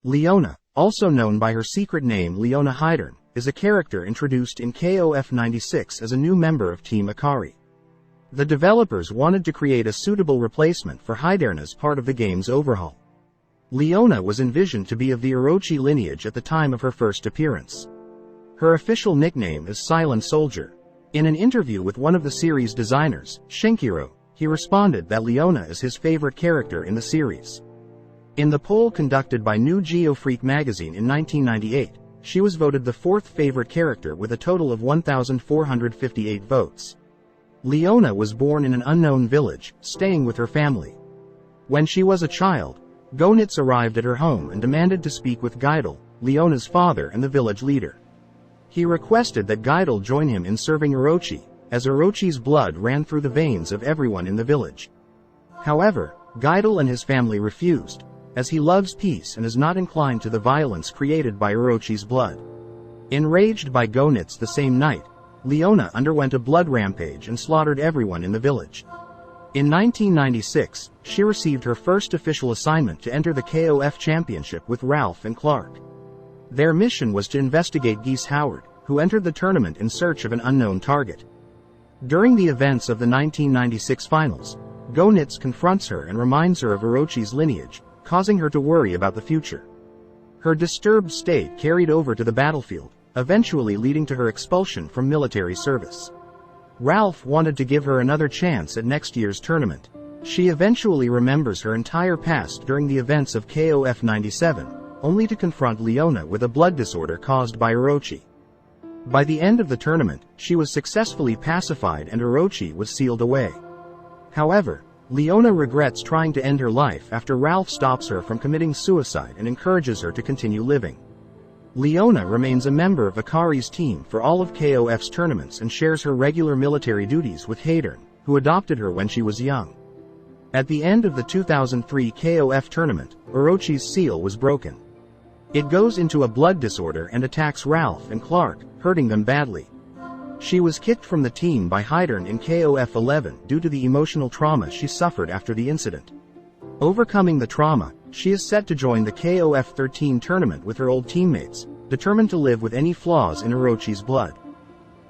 Leona, also known by her secret name Leona Heidern, is a character introduced in KOF 96 as a new member of Team Ikari. The developers wanted to create a suitable replacement for Heidern as part of the game's overhaul. Leona was envisioned to be of the Orochi lineage at the time of her first appearance. Her official nickname is Silent Soldier. In an interview with one of the series' designers, Shinkiro, he responded that Leona is his favorite character in the series. In the poll conducted by New Geo Freak magazine in 1998, she was voted the fourth favorite character with a total of 1,458 votes. Leona was born in an unknown village, staying with her family. When she was a child, Gonitz arrived at her home and demanded to speak with Geidel, Leona's father and the village leader. He requested that Geidel join him in serving Orochi, as Orochi's blood ran through the veins of everyone in the village. However, Geidel and his family refused, as he loves peace and is not inclined to the violence created by Orochi's blood. Enraged by Gonitz the same night, Leona underwent a blood rampage and slaughtered everyone in the village. In 1996, she received her first official assignment to enter the KOF Championship with Ralph and Clark. Their mission was to investigate Geese Howard, who entered the tournament in search of an unknown target. During the events of the 1996 finals, Gonitz confronts her and reminds her of Orochi's lineage, causing her to worry about the future. Her disturbed state carried over to the battlefield, eventually leading to her expulsion from military service. Ralph wanted to give her another chance at next year's tournament. She eventually remembers her entire past during the events of KOF 97, only to confront Leona with a blood disorder caused by Orochi. By the end of the tournament, she was successfully pacified and Orochi was sealed away. However, Leona regrets trying to end her life after Ralph stops her from committing suicide and encourages her to continue living. Leona remains a member of Ikari's team for all of KOF's tournaments and shares her regular military duties with Heidern, who adopted her when she was young. At the end of the 2003 KOF tournament, Orochi's seal was broken. It goes into a blood disorder and attacks Ralph and Clark, hurting them badly. She was kicked from the team by Heidern in KOF 11 due to the emotional trauma she suffered after the incident. Overcoming the trauma, she is set to join the KOF 13 tournament with her old teammates, determined to live with any flaws in Orochi's blood.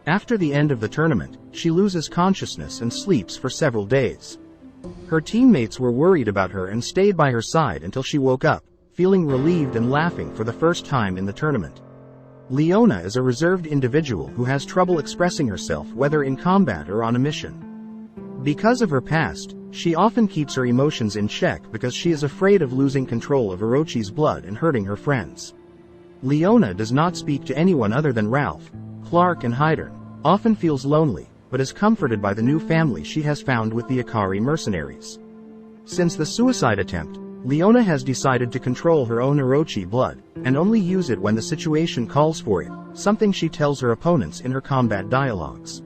After the end of the tournament, she loses consciousness and sleeps for several days. Her teammates were worried about her and stayed by her side until she woke up, feeling relieved and laughing for the first time in the tournament. Leona is a reserved individual who has trouble expressing herself whether in combat or on a mission. Because of her past, she often keeps her emotions in check because she is afraid of losing control of Orochi's blood and hurting her friends. Leona does not speak to anyone other than Ralph, Clark and Heidern, often feels lonely, but is comforted by the new family she has found with the Ikari mercenaries. Since the suicide attempt, Leona has decided to control her own Orochi blood, and only use it when the situation calls for it, something she tells her opponents in her combat dialogues.